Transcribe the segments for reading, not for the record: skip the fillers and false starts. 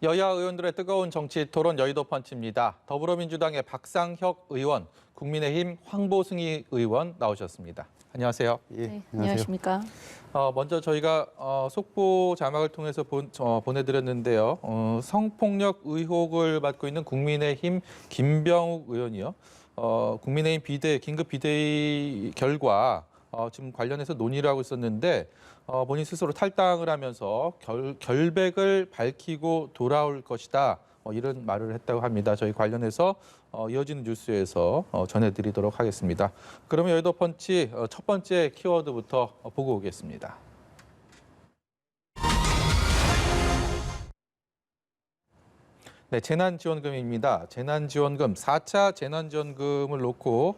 여야 의원들의 뜨거운 정치 토론 여의도 펀치입니다. 더불어민주당의 박상혁 의원, 국민의힘 황보승희 의원 나오셨습니다. 안녕하세요. 예, 네, 안녕하십니까. 먼저 저희가 속보 자막을 통해서 보내드렸는데요. 성폭력 의혹을 받고 있는 국민의힘 김병욱 의원이요. 국민의힘 긴급 비대위 결과 지금 관련해서 논의를 하고 있었는데 본인 스스로 탈당을 하면서 결백을 밝히고 돌아올 것이다. 이런 말을 했다고 합니다. 저희 관련해서 이어지는 뉴스에서 전해드리도록 하겠습니다. 그러면 여의도 펀치 첫 번째 키워드부터 보고 오겠습니다. 네, 재난지원금입니다. 재난지원금, 4차 재난지원금을 놓고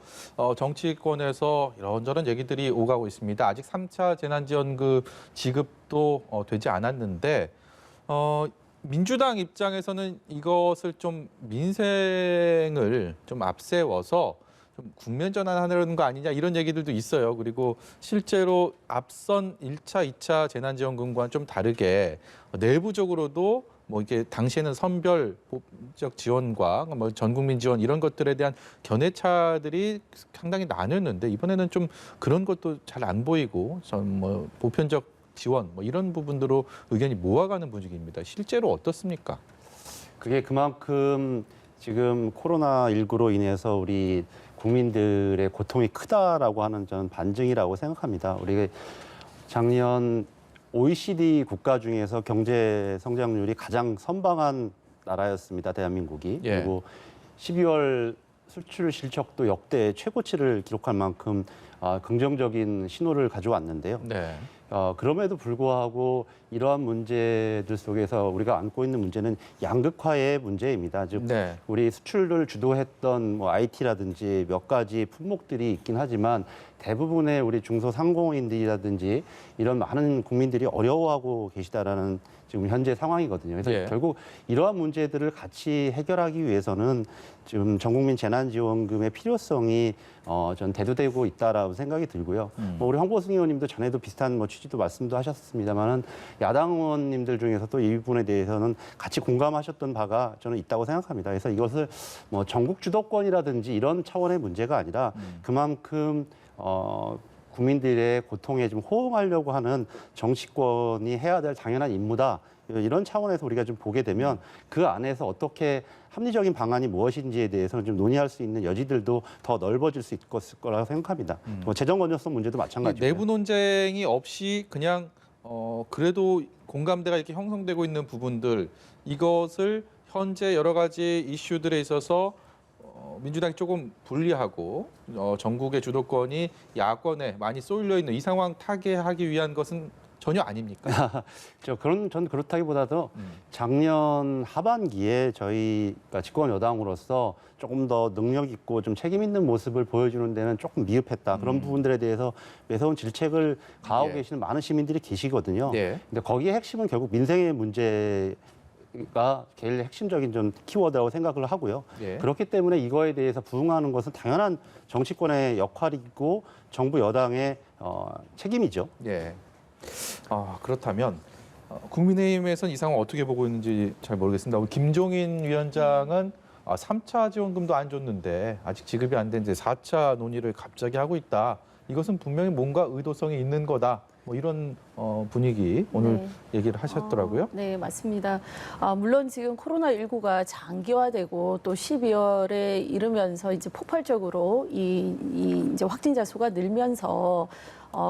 정치권에서 이런저런 얘기들이 오가고 있습니다. 아직 3차 재난지원금 지급도 되지 않았는데 민주당 입장에서는 이것을 좀 민생을 좀 앞세워서 좀 국면 전환하려는 거 아니냐 이런 얘기들도 있어요. 그리고 실제로 앞선 1차, 2차 재난지원금과는 좀 다르게 내부적으로도 이게 당시에는 선별적 지원과 전국민 지원 이런 것들에 대한 견해차들이 상당히 나뉘었는데 이번에는 좀 그런 것도 잘 안 보이고 보편적 지원 이런 부분으로 의견이 모아가는 분위기입니다. 실제로 어떻습니까? 그게 그만큼 지금 코로나19로 인해서 우리 국민들의 고통이 크다라고 하는 저는 반증이라고 생각합니다. 우리 작년 OECD 국가 중에서 경제 성장률이 가장 선방한 나라였습니다. 대한민국이. 예. 그리고 12월 수출 실적도 역대 최고치를 기록할 만큼 긍정적인 신호를 가져왔는데요. 네. 그럼에도 불구하고 이러한 문제들 속에서 우리가 안고 있는 문제는 양극화의 문제입니다. 즉, 네. 우리 수출을 주도했던 IT라든지 몇 가지 품목들이 있긴 하지만 대부분의 우리 중소상공인들이라든지 이런 많은 국민들이 어려워하고 계시다라는 지금 현재 상황이거든요. 그래서 예. 결국 이러한 문제들을 같이 해결하기 위해서는 지금 전국민 재난지원금의 필요성이 전 대두되고 있다라고 생각이 들고요. 우리 황보승 의원님도 전에도 비슷한 취지도 말씀도 하셨습니다만은 야당 의원님들 중에서도 이 부분에 대해서는 같이 공감하셨던 바가 저는 있다고 생각합니다. 그래서 이것을 전국 주도권이라든지 이런 차원의 문제가 아니라 그만큼 국민들의 고통에 좀 호응하려고 하는 정치권이 해야 될 당연한 임무다. 이런 차원에서 우리가 좀 보게 되면 그 안에서 어떻게 합리적인 방안이 무엇인지에 대해서는 좀 논의할 수 있는 여지들도 더 넓어질 수 있을 거라고 생각합니다. 재정 건전성 문제도 마찬가지고요. 내부 논쟁이 없이 그냥 그래도 공감대가 이렇게 형성되고 있는 부분들 이것을 현재 여러 가지 이슈들에 있어서 민주당이 조금 불리하고 전국의 주도권이 야권에 많이 쏠려 있는 이 상황 타개하기 위한 것은 전혀 아닙니까? 전 그렇다기보다도 작년 하반기에 저희가 집권 여당으로서 조금 더 능력 있고 좀 책임 있는 모습을 보여주는 데는 조금 미흡했다. 그런 부분들에 대해서 매서운 질책을 가하고 예. 계시는 많은 시민들이 계시거든요. 예. 근데 거기에 핵심은 결국 민생의 문제가 제일 핵심적인 좀 키워드라고 생각을 하고요. 예. 그렇기 때문에 이거에 대해서 부응하는 것은 당연한 정치권의 역할이고 정부 여당의 책임이죠. 예. 그렇다면 국민의힘에서는 이 상황 어떻게 보고 있는지 잘 모르겠습니다. 우리 김종인 위원장은 3차 지원금도 안 줬는데 아직 지급이 안 된 이제 4차 논의를 갑자기 하고 있다. 이것은 분명히 뭔가 의도성이 있는 거다. 이런 분위기 오늘 네. 얘기를 하셨더라고요. 네, 맞습니다. 물론 지금 코로나19가 장기화되고 또 12월에 이르면서 이제 폭발적으로 이제 확진자 수가 늘면서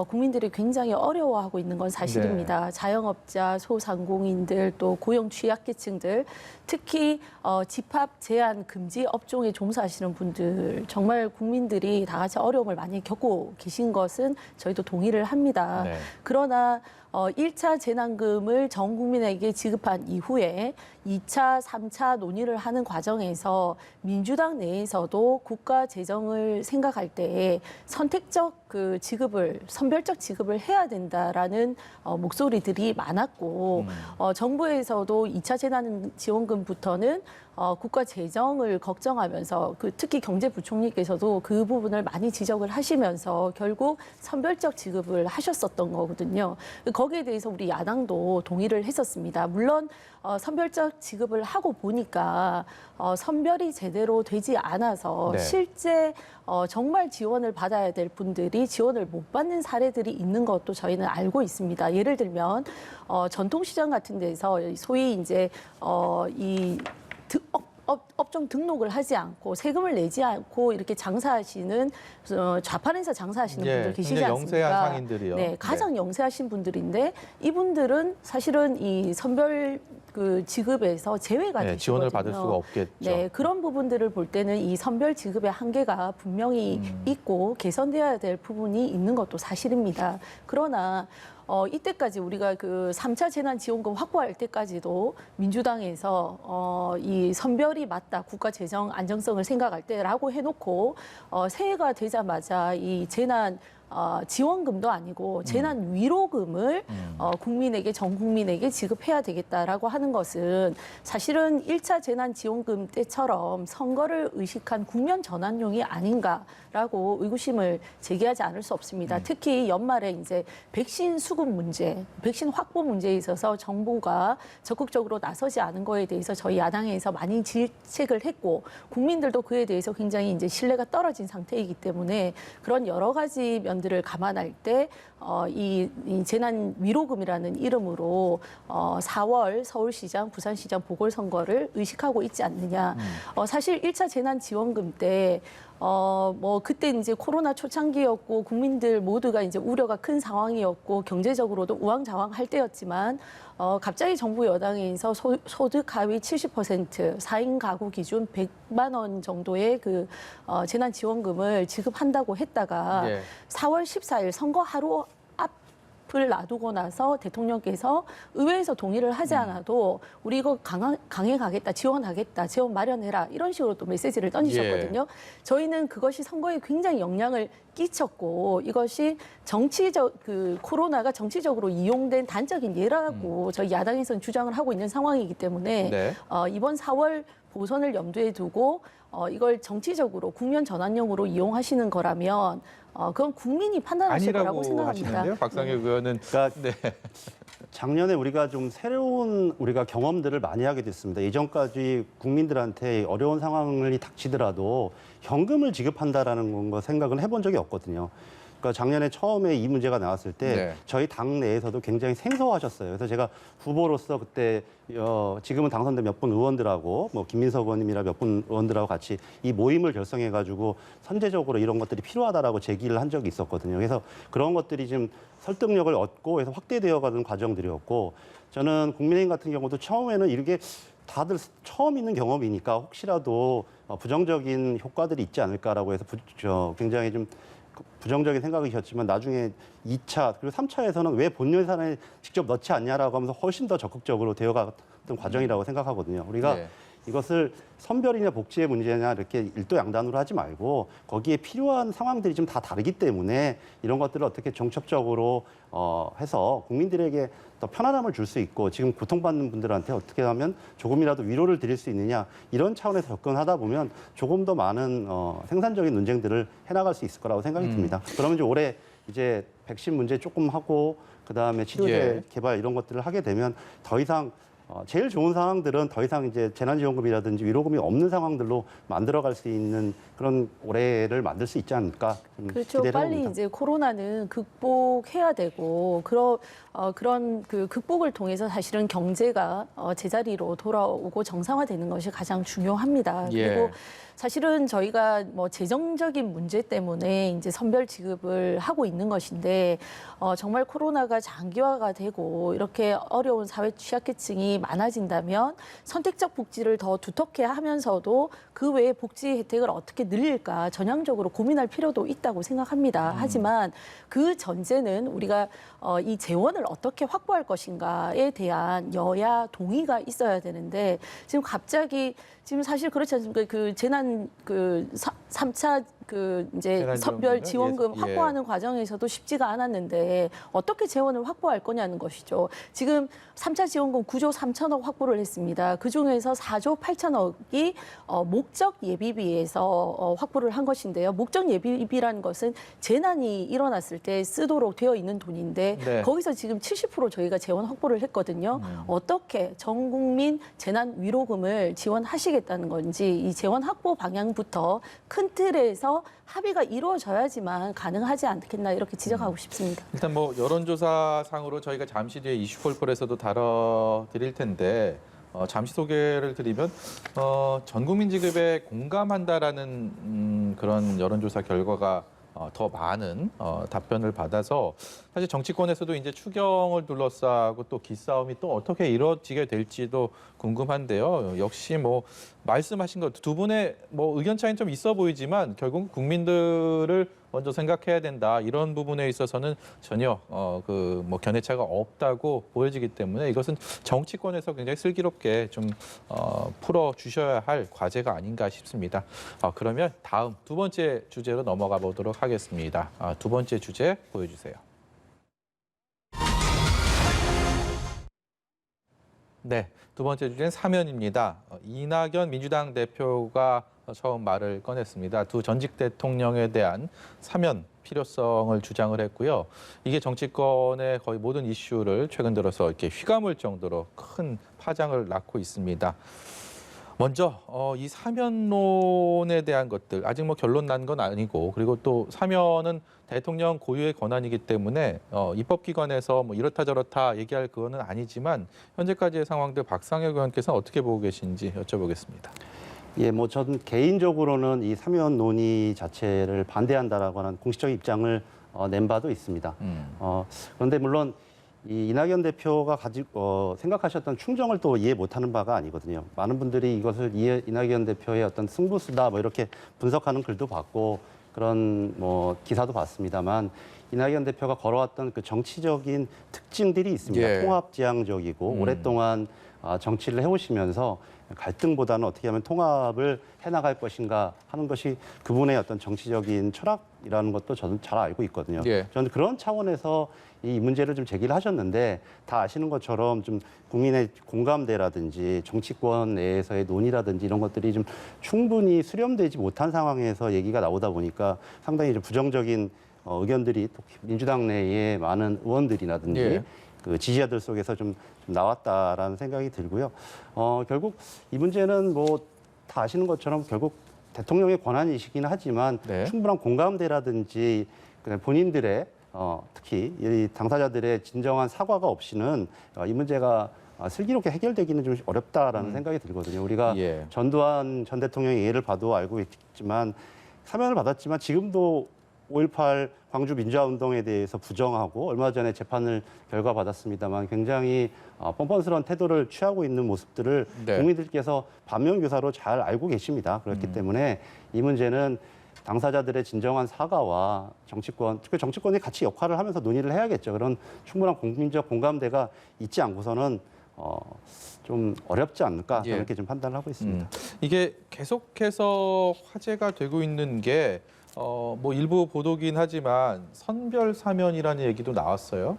국민들이 굉장히 어려워하고 있는 건 사실입니다. 네. 자영업자, 소상공인들, 또 고용 취약계층들, 특히 집합 제한 금지 업종에 종사하시는 분들 정말 국민들이 다 같이 어려움을 많이 겪고 계신 것은 저희도 동의를 합니다. 네. 그러나 1차 재난금을 전 국민에게 지급한 이후에 2차, 3차 논의를 하는 과정에서 민주당 내에서도 국가 재정을 생각할 때 선택적 그 지급을 선별적 지급을 해야 된다라는 목소리들이 많았고 정부에서도 2차 재난지원금부터는 국가 재정을 걱정하면서 특히 경제부총리께서도 그 부분을 많이 지적을 하시면서 결국 선별적 지급을 하셨었던 거거든요. 거기에 대해서 우리 야당도 동의를 했었습니다. 물론 선별적 지급을 하고 보니까 선별이 제대로 되지 않아서 네. 실제 정말 지원을 받아야 될 분들이 지원을 못 받는 사례들이 있는 것도 저희는 알고 있습니다. 예를 들면 전통시장 같은 데서 소위 이제 이 업종 등록을 하지 않고 세금을 내지 않고 이렇게 장사하시는 좌판에서 장사하시는 분들 계시지 굉장히 않습니까? 영세한 상인들이요. 네, 가장 영세하신 분들인데 이분들은 사실은 이 선별 그 지급에서 제외가 네, 되시거든요. 지원을 받을 수가 없겠죠. 네, 그런 부분들을 볼 때는 이 선별 지급의 한계가 분명히 있고 개선돼야 될 부분이 있는 것도 사실입니다. 그러나 이때까지 우리가 그 3차 재난지원금 확보할 때까지도 민주당에서 이 선별이 맞다, 국가 재정 안정성을 생각할 때라고 해놓고 새해가 되자마자 이 재난 지원금도 아니고 재난 위로금을 국민에게 전 국민에게 지급해야 되겠다라고 하는 것은 사실은 1차 재난 지원금 때처럼 선거를 의식한 국면 전환용이 아닌가라고 의구심을 제기하지 않을 수 없습니다. 특히 연말에 이제 백신 수급 문제, 백신 확보 문제에 있어서 정부가 적극적으로 나서지 않은 거에 대해서 저희 야당에서 많이 질책을 했고 국민들도 그에 대해서 굉장히 이제 신뢰가 떨어진 상태이기 때문에 그런 여러 가지 면들을 감안할 때 이 재난 위로금이라는 이름으로 4월 서울시장, 부산시장 보궐선거를 의식하고 있지 않느냐. 사실 1차 재난지원금 때 뭐 그때 이제 코로나 초창기였고 국민들 모두가 이제 우려가 큰 상황이었고 경제적으로도 우왕좌왕할 때였지만 갑자기 정부 여당에서 소득 하위 70% 4인 가구 기준 100만 원 정도의 그 재난지원금을 지급한다고 했다가 네. 4월 14일 선거 하루 앞을 놔두고 나서 대통령께서 의회에서 동의를 하지 않아도 우리 이거 강행 가겠다, 지원하겠다, 지원 마련해라 이런 식으로 또 메시지를 던지셨거든요. 저희는 그것이 선거에 굉장히 영향을 끼쳤고 이것이 코로나가 정치적으로 이용된 단적인 예라고 저희 야당에서는 주장을 하고 있는 상황이기 때문에 네. 이번 4월 보선을 염두에 두고 이걸 정치적으로 국면 전환용으로 이용하시는 거라면 그건 국민이 판단하실 거라고 아니라고 생각합니다. 하시는데요. 박상혁 의원은 그러니까 네. 작년에 우리가 좀 새로운 우리가 경험들을 많이 하게 됐습니다. 이전까지 국민들한테 어려운 상황이 닥치더라도 현금을 지급한다라는 거 생각은 해본 적이 없거든요. 그러니까 작년에 처음에 이 문제가 나왔을 때 네. 저희 당 내에서도 굉장히 생소하셨어요. 그래서 제가 후보로서 그때 지금은 당선된 몇 분 의원들하고 뭐 김민석 의원님이나 몇 분 의원들하고 같이 이 모임을 결성해가지고 선제적으로 이런 것들이 필요하다라고 제기를 한 적이 있었거든요. 그래서 그런 것들이 지금 설득력을 얻고 해서 확대되어가는 과정들이었고 저는 국민의힘 같은 경우도 처음에는 이렇게 다들 처음 있는 경험이니까 혹시라도 부정적인 효과들이 있지 않을까라고 해서 굉장히 좀 부정적인 생각이셨지만 나중에 2차 그리고 3차에서는 왜 본 예산에 직접 넣지 않냐라고 하면서 훨씬 더 적극적으로 되어갔던 과정이라고 생각하거든요. 우리가 네. 이것을 선별이나 복지의 문제냐 이렇게 일도양단으로 하지 말고 거기에 필요한 상황들이 좀 다 다르기 때문에 이런 것들을 어떻게 정책적으로 해서 국민들에게 더 편안함을 줄 수 있고 지금 고통받는 분들한테 어떻게 하면 조금이라도 위로를 드릴 수 있느냐 이런 차원에서 접근하다 보면 조금 더 많은 생산적인 논쟁들을 해나갈 수 있을 거라고 생각이 듭니다. 그러면 이제 올해 이제 백신 문제 조금 하고 그다음에 치료제 예. 개발 이런 것들을 하게 되면 더 이상 제일 좋은 상황들은 더 이상 이제 재난지원금이라든지 위로금이 없는 상황들로 만들어갈 수 있는 그런 올해를 만들 수 있지 않을까 그렇죠. 기대를 빨리 해봅니다. 이제 코로나는 극복해야 되고 그런 그 극복을 통해서 사실은 경제가 제자리로 돌아오고 정상화되는 것이 가장 중요합니다. 예. 그리고 사실은 저희가 뭐 재정적인 문제 때문에 이제 선별 지급을 하고 있는 것인데 정말 코로나가 장기화가 되고 이렇게 어려운 사회 취약계층이 많아진다면 선택적 복지를 더 두텁게 하면서도 그 외에 복지 혜택을 어떻게 늘릴까 전향적으로 고민할 필요도 있다고 생각합니다. 하지만 그 전제는 우리가 이 재원을 어떻게 확보할 것인가에 대한 여야 동의가 있어야 되는데 지금 갑자기 지금 사실 그렇지 않습니까? 그 재난 3차 그 이제 재난지원금이요? 선별 지원금 예. 확보하는 과정에서도 쉽지가 않았는데 어떻게 재원을 확보할 거냐는 것이죠. 지금 3차 지원금 9조 3천억 확보를 했습니다. 그중에서 4조 8천억이 목적 예비비에서 확보를 한 것인데요. 목적 예비비라는 것은 재난이 일어났을 때 쓰도록 되어 있는 돈인데 네. 거기서 지금 70% 저희가 재원 확보를 했거든요. 어떻게 전 국민 재난 위로금을 지원하시겠다는 건지 이 재원 확보 방향부터 큰 틀에서 합의가 이루어져야지만 가능하지 않겠나 이렇게 지적하고 싶습니다. 일단 뭐 여론조사상으로 저희가 잠시 뒤에 이슈폴폴에서도 다뤄드릴 텐데 잠시 소개를 드리면 전 국민 지급에 공감한다라는 그런 여론조사 결과가 더 많은 답변을 받아서 사실 정치권에서도 이제 추경을 둘러싸고 또 기싸움이 또 어떻게 이루어지게 될지도 궁금한데요. 역시 뭐 말씀하신 것 두 분의 뭐 의견 차이는 좀 있어 보이지만 결국 국민들을 먼저 생각해야 된다. 이런 부분에 있어서는 전혀 그 뭐 견해차가 없다고 보여지기 때문에 이것은 정치권에서 굉장히 슬기롭게 좀 풀어 주셔야 할 과제가 아닌가 싶습니다. 그러면 다음 두 번째 주제로 넘어가 보도록 하겠습니다. 두 번째 주제 보여주세요. 네, 두 번째 주제는 사면입니다. 이낙연 민주당 대표가 처음 말을 꺼냈습니다. 두 전직 대통령에 대한 사면 필요성을 주장을 했고요. 이게 정치권의 거의 모든 이슈를 최근 들어서 이렇게 휘감을 정도로 큰 파장을 낳고 있습니다. 먼저 이 사면론에 대한 것들 아직 뭐 결론 난 건 아니고 그리고 또 사면은 대통령 고유의 권한이기 때문에 입법기관에서 뭐 이렇다 저렇다 얘기할 그거는 아니지만 현재까지의 상황들 박상혁 의원께서는 어떻게 보고 계신지 여쭤보겠습니다. 예, 뭐 전 개인적으로는 이 사면 논의 자체를 반대한다라고 하는 공식적인 입장을 낸 바도 있습니다. 그런데 물론 이 이낙연 대표가 가지고 생각하셨던 충정을 또 이해 못하는 바가 아니거든요. 많은 분들이 이것을 이낙연 대표의 어떤 승부수다 뭐 이렇게 분석하는 글도 봤고 그런 뭐 기사도 봤습니다만 이낙연 대표가 걸어왔던 그 정치적인 특징들이 있습니다. 예. 통합지향적이고 오랫동안 정치를 해오시면서 갈등보다는 어떻게 하면 통합을 해나갈 것인가 하는 것이 그분의 어떤 정치적인 철학이라는 것도 저는 잘 알고 있거든요. 예. 저는 그런 차원에서 이 문제를 좀 제기를 하셨는데 다 아시는 것처럼 좀 국민의 공감대라든지 정치권 내에서의 논의라든지 이런 것들이 좀 충분히 수렴되지 못한 상황에서 얘기가 나오다 보니까 상당히 좀 부정적인 의견들이 또 민주당 내의 많은 의원들이라든지 예. 그 지지자들 속에서 좀 나왔다라는 생각이 들고요. 결국 이 문제는 뭐 다 아시는 것처럼 결국 대통령의 권한이시긴 하지만 네. 충분한 공감대라든지 그다음에 본인들의 특히 이 당사자들의 진정한 사과가 없이는 이 문제가 슬기롭게 해결되기는 좀 어렵다라는 생각이 들거든요. 우리가 예. 전두환 전 대통령의 예를 봐도 알고 있지만 사면을 받았지만 지금도 5.18 광주 민주화운동에 대해서 부정하고 얼마 전에 재판을 결과받았습니다만 굉장히 뻔뻔스러운 태도를 취하고 있는 모습들을 네. 국민들께서 반면교사로 잘 알고 계십니다. 그렇기 때문에 이 문제는 당사자들의 진정한 사과와 정치권, 특히 정치권이 같이 역할을 하면서 논의를 해야겠죠. 그런 충분한 국민적 공감대가 있지 않고서는 좀 어렵지 않을까 예. 이렇게 좀 판단을 하고 있습니다. 이게 계속해서 화제가 되고 있는 게 뭐 일부 보도긴 하지만 선별 사면이라는 얘기도 나왔어요.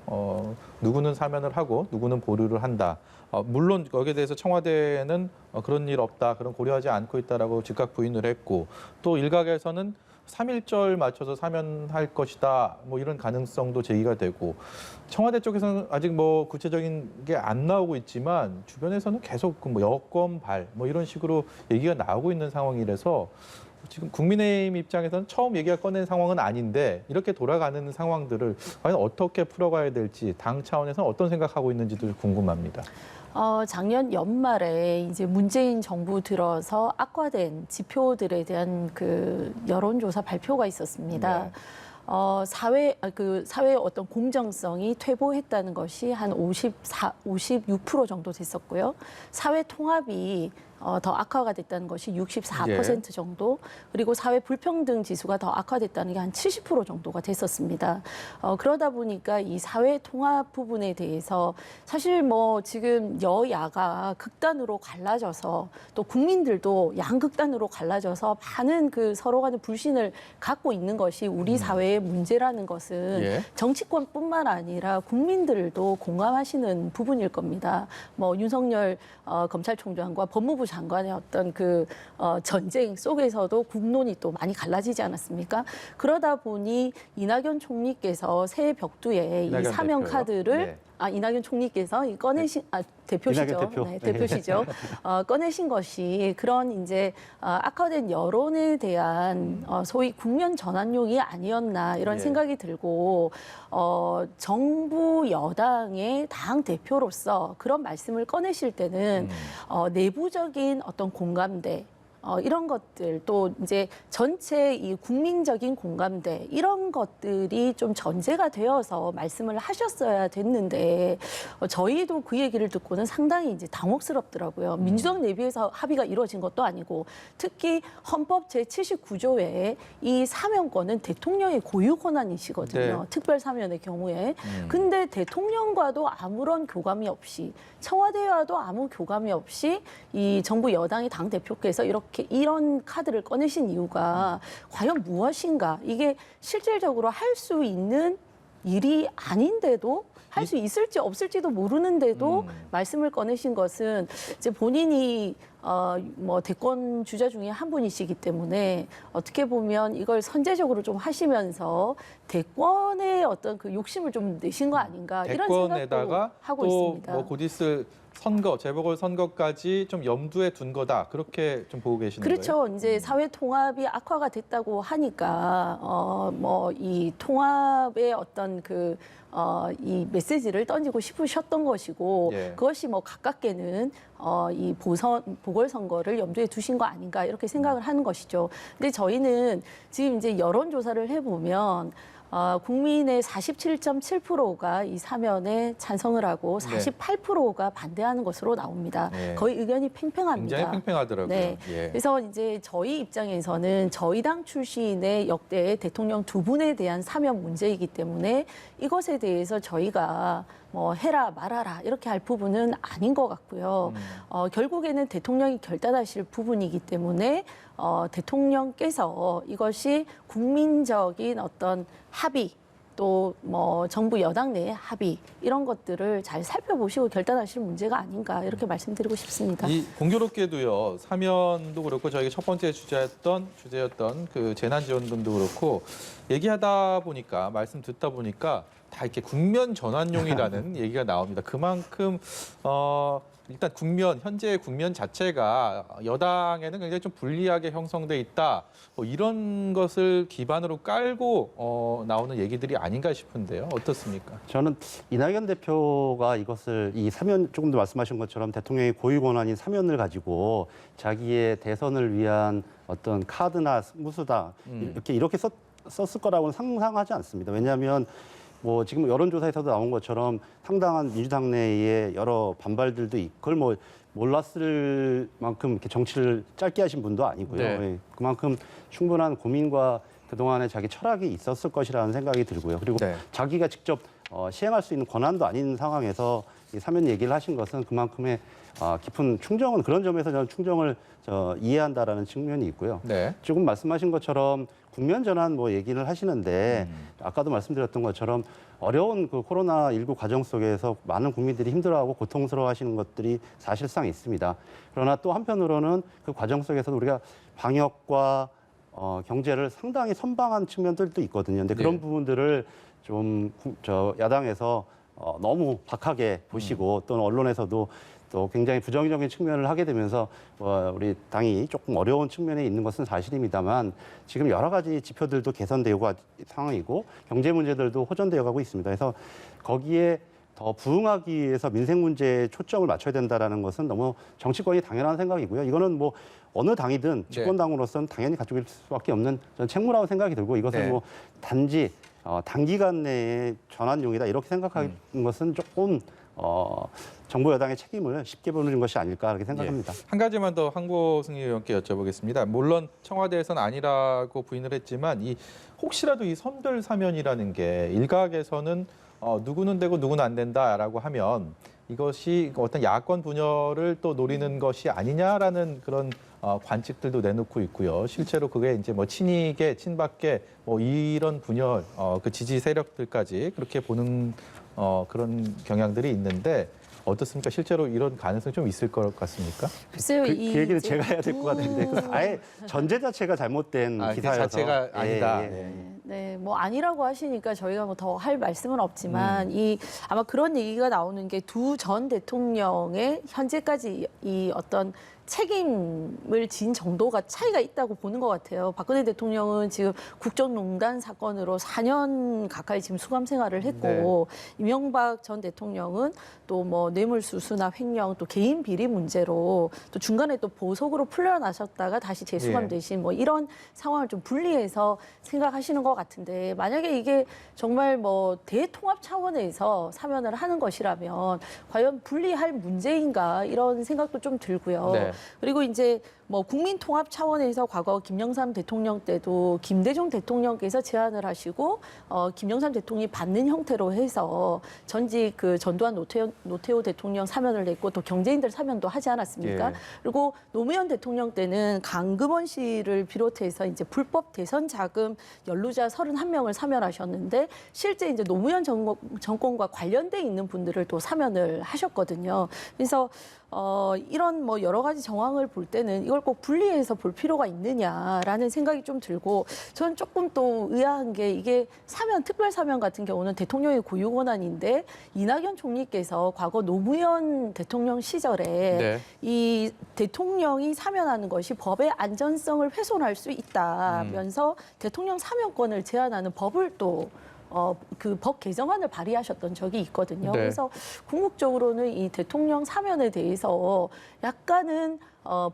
누구는 사면을 하고 누구는 보류를 한다. 물론 거기에 대해서 청와대는 그런 일 없다, 그런 고려하지 않고 있다라고 즉각 부인을 했고 또 일각에서는 3.1절 맞춰서 사면할 것이다. 뭐 이런 가능성도 제기가 되고 청와대 쪽에서는 아직 뭐 구체적인 게 안 나오고 있지만 주변에서는 계속 그 뭐 여권발 뭐 이런 식으로 얘기가 나오고 있는 상황이라서 지금 국민의힘 입장에서는 처음 얘기가 꺼낸 상황은 아닌데 이렇게 돌아가는 상황들을 과연 어떻게 풀어가야 될지 당 차원에서는 어떤 생각하고 있는지도 궁금합니다. 작년 연말에 이제 문재인 정부 들어서 악화된 지표들에 대한 그 여론조사 발표가 있었습니다. 네. 사회의 어떤 공정성이 퇴보했다는 것이 한 56% 정도 됐었고요. 사회 통합이 더 악화가 됐다는 것이 64% 정도, 그리고 사회 불평등 지수가 더 악화됐다는 게 한 70% 정도가 됐었습니다. 그러다 보니까 이 사회 통합 부분에 대해서 사실 뭐 지금 여야가 극단으로 갈라져서 또 국민들도 양극단으로 갈라져서 많은 그 서로 간의 불신을 갖고 있는 것이 우리 사회의 문제라는 것은 예. 정치권뿐만 아니라 국민들도 공감하시는 부분일 겁니다. 뭐 윤석열 검찰총장과 법무부 장관의 어떤 그 전쟁 속에서도 국론이 또 많이 갈라지지 않았습니까? 그러다 보니 이낙연 총리께서 새 벽두에 이 이낙연 사면 대표요? 카드를 네. 이낙연 총리께서 꺼내신 대표시죠. 이낙연 대표. 네, 대표시죠. 꺼내신 것이 그런 이제 악화된 여론에 대한 소위 국면 전환용이 아니었나 이런 예. 생각이 들고 정부 여당의 당 대표로서 그런 말씀을 꺼내실 때는 내부적인 어떤 공감대 이런 것들 또 이제 전체 이 국민적인 공감대 이런 것들이 좀 전제가 되어서 말씀을 하셨어야 됐는데 저희도 그 얘기를 듣고는 상당히 이제 당혹스럽더라고요. 민주당 내부에서 합의가 이루어진 것도 아니고 특히 헌법 제79조에 이 사면권은 대통령의 고유 권한이시거든요. 네. 특별 사면의 경우에. 근데 대통령과도 아무런 교감이 없이 청와대와도 아무 교감이 없이 이 정부 여당의 당 대표께서 이런 카드를 꺼내신 이유가 과연 무엇인가? 이게 실질적으로 할 수 있는 일이 아닌데도 할 수 있을지 없을지도 모르는데도 말씀을 꺼내신 것은 이제 본인이 뭐 대권 주자 중에 한 분이시기 때문에 어떻게 보면 이걸 선제적으로 좀 하시면서 대권의 어떤 그 욕심을 좀 내신 거 아닌가 이런 생각도 대권에다가 하고 또 있습니다. 뭐 곧 있을 선거, 재보궐 선거까지 좀 염두에 둔 거다. 그렇게 좀 보고 계시는 거예요? 그렇죠. 이제 사회 통합이 악화가 됐다고 하니까 뭐 이 통합의 어떤 이 메시지를 던지고 싶으셨던 것이고 예. 그것이 뭐 가깝게는 이 보궐선거를 염두에 두신 거 아닌가 이렇게 생각을 하는 것이죠. 근데 저희는 지금 이제 여론조사를 해보면 국민의 47.7%가 이 사면에 찬성을 하고 네. 48%가 반대하는 것으로 나옵니다. 네. 거의 의견이 팽팽합니다. 굉장히 팽팽하더라고요. 네. 예. 그래서 이제 저희 입장에서는 저희 당 출신의 역대 대통령 두 분에 대한 사면 문제이기 때문에 이것에 대해서 저희가 뭐 해라 말아라 이렇게 할 부분은 아닌 것 같고요. 결국에는 대통령이 결단하실 부분이기 때문에 대통령께서 이것이 국민적인 어떤 합의 또 뭐 정부 여당 내의 합의 이런 것들을 잘 살펴보시고 결단하실 문제가 아닌가 이렇게 말씀드리고 싶습니다. 이 공교롭게도요, 사면도 그렇고 저희가 첫 번째 주제였던 그 재난지원금도 그렇고 얘기하다 보니까 말씀 듣다 보니까 다 이렇게 국면 전환용이라는 얘기가 나옵니다. 그만큼 일단 현재의 국면 자체가 여당에는 굉장히 좀 불리하게 형성돼 있다. 뭐 이런 것을 기반으로 깔고 나오는 얘기들이 아닌가 싶은데요. 어떻습니까? 저는 이낙연 대표가 이것을 이 사면 조금 더 말씀하신 것처럼 대통령의 고유 권한인 사면을 가지고 자기의 대선을 위한 어떤 카드나 무수다 이렇게 썼을 거라고는 상상하지 않습니다. 왜냐하면 뭐 지금 여론조사에서도 나온 것처럼 상당한 민주당 내에 여러 반발들도 있고 그걸 뭐 몰랐을 만큼 이렇게 정치를 짧게 하신 분도 아니고요. 네. 예, 그만큼 충분한 고민과 그동안에 자기 철학이 있었을 것이라는 생각이 들고요. 그리고 네. 자기가 직접 시행할 수 있는 권한도 아닌 상황에서 이 사면 얘기를 하신 것은 그만큼의 깊은 충정은 그런 점에서 저는 충정을 이해한다라는 측면이 있고요. 네. 조금 말씀하신 것처럼 국면 전환 뭐 얘기를 하시는데 아까도 말씀드렸던 것처럼 어려운 그 코로나19 과정 속에서 많은 국민들이 힘들어하고 고통스러워하시는 것들이 사실상 있습니다. 그러나 또 한편으로는 그 과정 속에서도 우리가 방역과 경제를 상당히 선방한 측면들도 있거든요. 근데 그런 네. 부분들을 좀 야당에서 너무 박하게 보시고 또는 언론에서도 또 굉장히 부정적인 측면을 하게 되면서 우리 당이 조금 어려운 측면에 있는 것은 사실입니다만 지금 여러 가지 지표들도 개선되고 상황이고 경제 문제들도 호전되어 가고 있습니다. 그래서 거기에 더 부응하기 위해서 민생 문제에 초점을 맞춰야 된다라는 것은 너무 정치권이 당연한 생각이고요. 이거는 뭐 어느 당이든 집권당으로서는 당연히 가지고 있을 수밖에 없는 저는 책무라고 생각이 들고 이것을 네. 뭐 단지 단기간 내에 전환용이다 이렇게 생각하는 것은 조금 정부 여당의 책임을 쉽게 보는 것이 아닐까 그렇게 생각합니다. 한 가지만 더 황보승 의원께 여쭤보겠습니다. 물론 청와대에서는 아니라고 부인을 했지만 혹시라도 이 선별 사면이라는 게 일각에서는 누구는 되고 누구는 안 된다라고 하면 이것이 어떤 야권 분열을 또 노리는 것이 아니냐라는 그런 관측들도 내놓고 있고요. 실제로 그게 이제 뭐 친이계, 친박계 뭐 이런 분열, 그 지지 세력들까지 그렇게 보는 그런 경향들이 있는데 어떻습니까? 실제로 이런 가능성이 좀 있을 것 같습니까? 글쎄요, 그 얘기는 제가 해야 될 것 같은데 그 아예 전제 자체가 잘못된 그 기사여서 자체가 아니다. 예. 네, 네, 뭐 아니라고 하시니까 저희가 뭐 더 할 말씀은 없지만 아마 그런 얘기가 나오는 게 두 전 대통령의 현재까지 이 어떤 책임을 진 정도가 차이가 있다고 보는 것 같아요. 박근혜 대통령은 지금 국정농단 사건으로 4년 가까이 지금 수감 생활을 했고 이명박 전 대통령은 또 뭐 뇌물수수나 횡령 또 개인 비리 문제로 또 중간에 또 보석으로 풀려나셨다가 다시 재수감되신 뭐 이런 상황을 좀 분리해서 생각하시는 것 같은데 만약에 이게 정말 뭐 대통합 차원에서 사면을 하는 것이라면 과연 분리할 문제인가 이런 생각도 좀 들고요. 네. 그리고 이제 뭐 국민 통합 차원에서 과거 김영삼 대통령 때도 김대중 대통령께서 제안을 하시고 김영삼 대통령이 받는 형태로 해서 전직 그 전두환 노태우 대통령 사면을 냈고 또 경제인들 사면도 하지 않았습니까? 예. 그리고 노무현 대통령 때는 강금원 씨를 비롯해서 이제 불법 대선 자금 연루자 31명을 사면하셨는데 실제 이제 노무현 정권과 관련돼 있는 분들을 또 사면을 하셨거든요. 그래서 이런 뭐 여러 가지 정황을 볼 때는 이걸 꼭 분리해서 볼 필요가 있느냐라는 생각이 좀 들고 저는 조금 또 의아한 게 이게 사면, 특별 사면 같은 경우는 대통령의 고유 권한인데 이낙연 총리께서 과거 노무현 대통령 시절에 이 대통령이 사면하는 것이 법의 안전성을 훼손할 수 있다면서 대통령 사면권을 제한하는 법을 또 그 법 개정안을 발의하셨던 적이 있거든요. 네. 그래서 궁극적으로는 이 대통령 사면에 대해서 약간은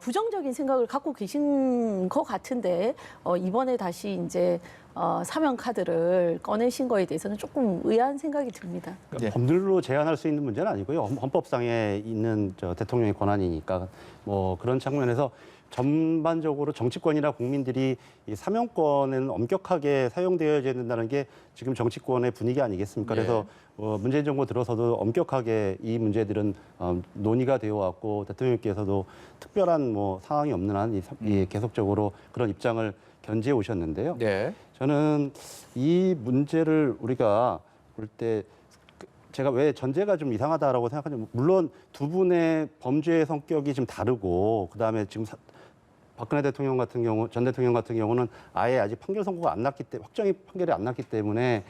부정적인 생각을 갖고 계신 것 같은데 이번에 다시 이제 사면 카드를 꺼내신 거에 대해서는 조금 의아한 생각이 듭니다. 법률로 제한할 수 있는 문제는 아니고요. 헌법상에 있는 대통령의 권한이니까 뭐 그런 측면에서 전반적으로 정치권이나 국민들이 이 사면권은 엄격하게 사용되어야 된다는 게 지금 정치권의 분위기 아니겠습니까? 그래서 문재인 정부 들어서도 엄격하게 이 문제들은 논의가 되어 왔고 대통령께서도 특별한 뭐 상황이 없는 한 계속적으로 그런 입장을 견지해 오셨는데요. 네. 저는 이 문제를 우리가 볼 때 제가 왜 전제가 좀 이상하다라고 생각하냐면 물론 두 분의 범죄의 성격이 좀 다르고 그다음에 지금 박근혜 대통령 같은 경우 전 대통령 같은 경우는 아예 아직 판결 선고가 안 났기 때문에 확정이 판결이 안 났기 때문에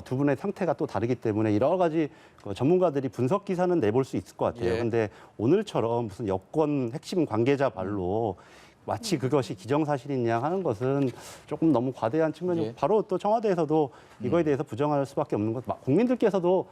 두 분의 상태가 또 다르기 때문에 여러 가지 전문가들이 분석 기사는 내볼 수 있을 것 같아요. 그런데 오늘처럼 무슨 여권 핵심 관계자 발로 마치 그것이 기정사실인 양 하는 것은 조금 너무 과대한 측면이고 바로 또 청와대에서도 이거에 대해서 부정할 수밖에 없는 것. 국민들께서도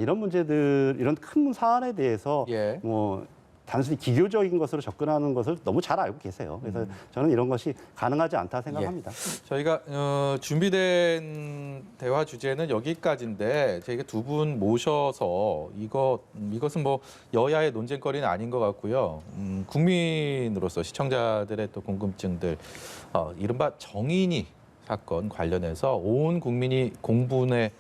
이런 문제들, 이런 큰 사안에 대해서 뭐 단순히 기교적인 것으로 접근하는 것을 너무 잘 알고 계세요. 그래서 저는 이런 것이 가능하지 않다 생각합니다. 저희가 준비된 대화 주제는 여기까지인데 저희가 두 분 모셔서 이것은 뭐 여야의 논쟁거리는 아닌 것 같고요. 국민으로서 시청자들의 또 궁금증들, 이른바 정인이 사건 관련해서 온 국민이 공분에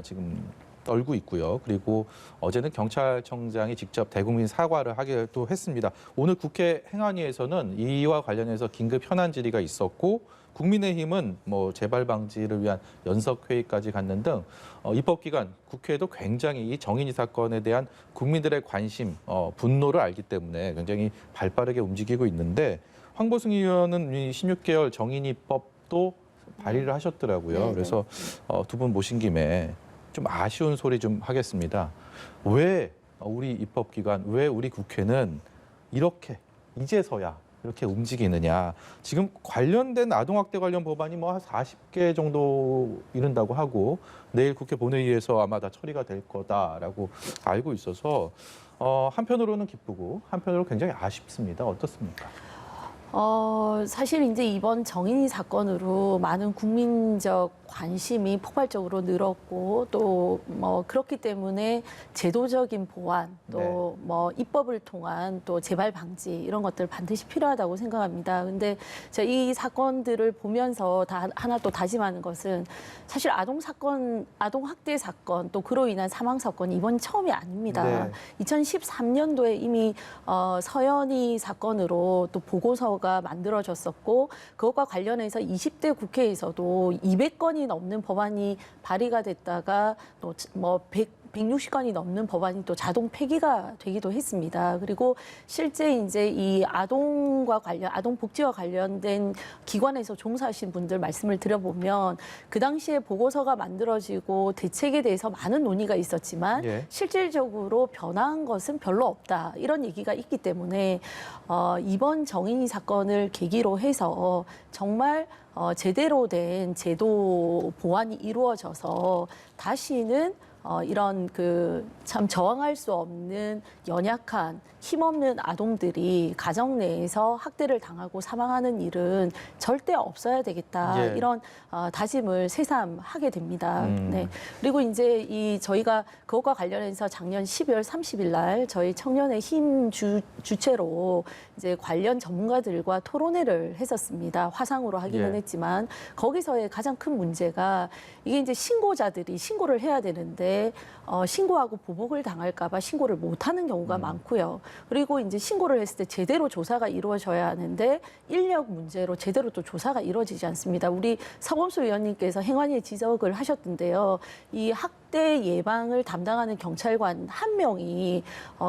지금 떨고 있고요. 그리고 어제는 경찰청장이 직접 대국민 사과를 하기도 했습니다. 오늘 국회 행안위에서는 이와 관련해서 긴급 현안 질의가 있었고 국민의힘은 뭐 재발 방지를 위한 연석 회의까지 갖는 등 입법기관 국회도 굉장히 이 정인이 사건에 대한 국민들의 관심, 분노를 알기 때문에 굉장히 발빠르게 움직이고 있는데 황보승 의원은 이 16개월 정인이법도 발의를 하셨더라고요. 그래서 두 분 모신 김에 좀 아쉬운 소리 좀 하겠습니다. 왜 우리 입법기관, 왜 우리 국회는 이렇게 이제서야 이렇게 움직이느냐. 지금 관련된 아동학대 관련 법안이 뭐 한 40개 정도 이른다고 하고 내일 국회 본회의에서 아마 다 처리가 될 거다라고 알고 있어서 한편으로는 기쁘고 한편으로 굉장히 아쉽습니다. 어떻습니까? 사실 이제 이번 정인이 사건으로 많은 국민적 관심이 폭발적으로 늘었고 또 뭐 그렇기 때문에 제도적인 보완 또 뭐 입법을 통한 또 재발 방지 이런 것들 반드시 필요하다고 생각합니다. 근데 제가 이 사건들을 보면서 하나 또 다짐하는 것은 사실 아동 사건, 아동 학대 사건 또 그로 인한 사망 사건이 이번이 처음이 아닙니다. 네. 2013년도에 이미 서연이 사건으로 또 보고서가 만들어졌었고 그것과 관련해서 20대 국회에서도 200건이 넘는 법안이 발의가 됐다가 또 뭐 160건이 넘는 법안이 또 자동 폐기가 되기도 했습니다. 그리고 실제 이제 이 아동 복지와 관련된 기관에서 종사하신 분들 말씀을 드려보면 그 당시에 보고서가 만들어지고 대책에 대해서 많은 논의가 있었지만 예. 실질적으로 변화한 것은 별로 없다. 이런 얘기가 있기 때문에 이번 정인이 사건을 계기로 해서 정말 제대로 된 제도 보완이 이루어져서 다시는 이런 그 참 저항할 수 없는 연약한 힘없는 아동들이 가정 내에서 학대를 당하고 사망하는 일은 절대 없어야 되겠다. 예. 이런 다짐을 새삼 하게 됩니다. 네. 그리고 이제 저희가 그것과 관련해서 작년 12월 30일 날 저희 청년의 힘 주체로 이제 관련 전문가들과 토론회를 했었습니다. 화상으로 하기는 예. 했지만 거기서의 가장 큰 문제가 이게 이제 신고자들이 신고를 해야 되는데 신고하고 보복을 당할까봐 신고를 못하는 경우가 많고요. 그리고 이제 신고를 했을 때 제대로 조사가 이루어져야 하는데 인력 문제로 제대로 또 조사가 이루어지지 않습니다. 우리 서범수 의원님께서 행안위에 지적을 하셨던데요. 이 학대 예방을 담당하는 경찰관 한 명이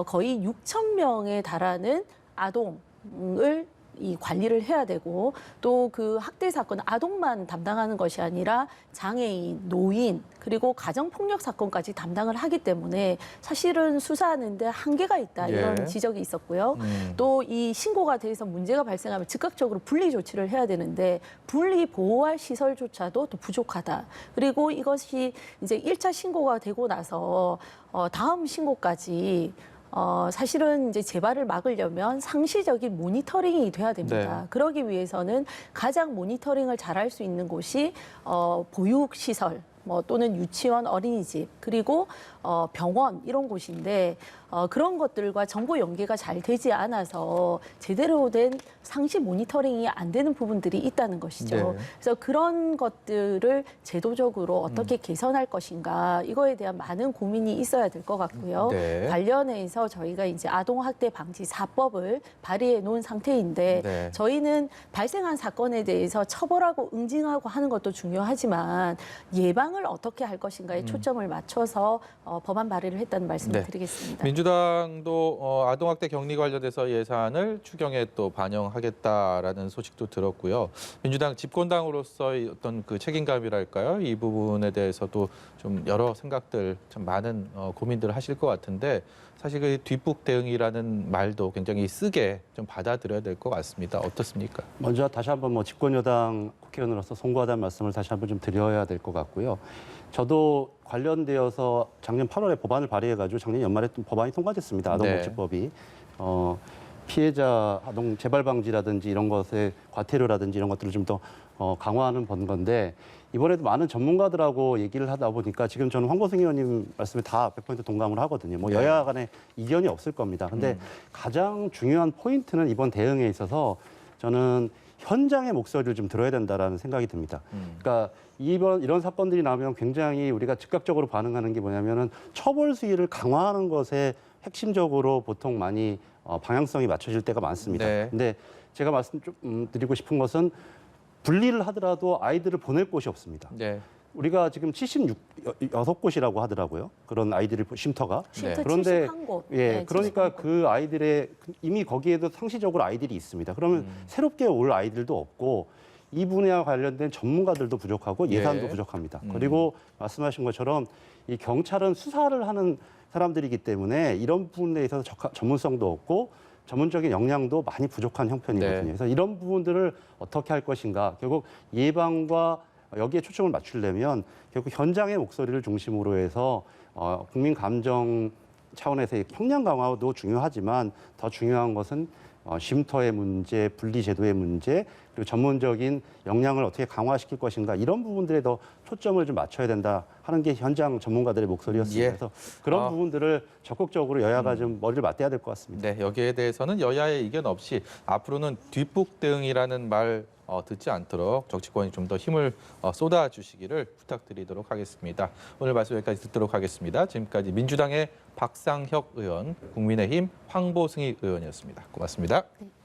거의 6천 명에 달하는 아동을 이 관리를 해야 되고 또 그 학대 사건 아동만 담당하는 것이 아니라 장애인, 노인 그리고 가정폭력 사건까지 담당을 하기 때문에 사실은 수사하는데 한계가 있다 이런 예. 지적이 있었고요. 또 이 신고가 돼서 문제가 발생하면 즉각적으로 분리 조치를 해야 되는데 분리 보호할 시설조차도 또 부족하다. 그리고 이것이 이제 1차 신고가 되고 나서 다음 신고까지 사실은 이제 재발을 막으려면 상시적인 모니터링이 돼야 됩니다. 네. 그러기 위해서는 가장 모니터링을 잘할 수 있는 곳이 보육시설, 또는 유치원, 어린이집, 그리고 병원 이런 곳인데 그런 것들과 정보 연계가 잘 되지 않아서 제대로 된 상시 모니터링이 안 되는 부분들이 있다는 것이죠. 네. 그래서 그런 것들을 제도적으로 어떻게 개선할 것인가 이거에 대한 많은 고민이 있어야 될 것 같고요. 네. 관련해서 저희가 이제 아동학대 방지 4법을 발의해 놓은 상태인데 네. 저희는 발생한 사건에 대해서 처벌하고 응징하고 하는 것도 중요하지만 예방을 어떻게 할 것인가에 초점을 맞춰서 법안 발의를 했다는 말씀을 네. 드리겠습니다. 민주당도 아동학대 격리 관련해서 예산을 추경에 또 반영하겠다라는 소식도 들었고요. 민주당 집권당으로서의 어떤 그 책임감이랄까요? 이 부분에 대해서도 좀 여러 생각들, 참 많은 고민들을 하실 것 같은데 사실 그 뒷북 대응이라는 말도 굉장히 쓰게 좀 받아들여야 될 것 같습니다. 어떻습니까? 먼저 다시 한번 집권여당 국회의원으로서 송구하다는 말씀을 다시 한번 좀 드려야 될 것 같고요. 저도 관련되어서 작년 8월에 법안을 발의해가지고 작년 연말에 또 법안이 통과됐습니다. 아동복지법이. 피해자 아동 재발 방지라든지 이런 것의 과태료라든지 이런 것들을 좀 더 강화하는 건데 이번에도 많은 전문가들하고 얘기를 하다 보니까 지금 저는 황보승 의원님 말씀에 다 100% 동감을 하거든요. 네. 여야 간에 이견이 없을 겁니다. 근데 가장 중요한 포인트는 이번 대응에 있어서 저는 현장의 목소리를 좀 들어야 된다라는 생각이 듭니다. 그러니까 이런 사건들이 나오면 굉장히 우리가 즉각적으로 반응하는 게 뭐냐면은 처벌 수위를 강화하는 것에 핵심적으로 보통 많이 방향성이 맞춰질 때가 많습니다. 네. 근데 제가 말씀 좀 드리고 싶은 것은 분리를 하더라도 아이들을 보낼 곳이 없습니다. 네. 우리가 지금 76곳이라고 하더라고요. 그런 아이들이 쉼터가. 쉼터 그런데 71곳. 예, 그러니까 71곳. 그 아이들의 이미 거기에도 상시적으로 아이들이 있습니다. 그러면 새롭게 올 아이들도 없고 이 분야와 관련된 전문가들도 부족하고 예산도 예. 부족합니다. 그리고 말씀하신 것처럼 이 경찰은 수사를 하는 사람들이기 때문에 이런 부분에 있어서 전문성도 없고 전문적인 역량도 많이 부족한 형편이거든요. 네. 그래서 이런 부분들을 어떻게 할 것인가. 결국 예방과 여기에 초점을 맞추려면 결국 현장의 목소리를 중심으로 해서 국민 감정 차원에서의 형량 강화도 중요하지만 더 중요한 것은 쉼터의 문제, 분리제도의 문제, 그리고 전문적인 역량을 어떻게 강화시킬 것인가 이런 부분들에 더 초점을 좀 맞춰야 된다 하는 게 현장 전문가들의 목소리였습니다. 예. 그래서 그런 부분들을 적극적으로 여야가 좀 머리를 맞대야 될 것 같습니다. 네, 여기에 대해서는 여야의 의견 없이 앞으로는 뒷북 대응이라는 말 듣지 않도록 정치권이 좀 더 힘을 쏟아주시기를 부탁드리도록 하겠습니다. 오늘 말씀 여기까지 듣도록 하겠습니다. 지금까지 민주당의 박상혁 의원, 국민의힘 황보승희 의원이었습니다. 고맙습니다. 네.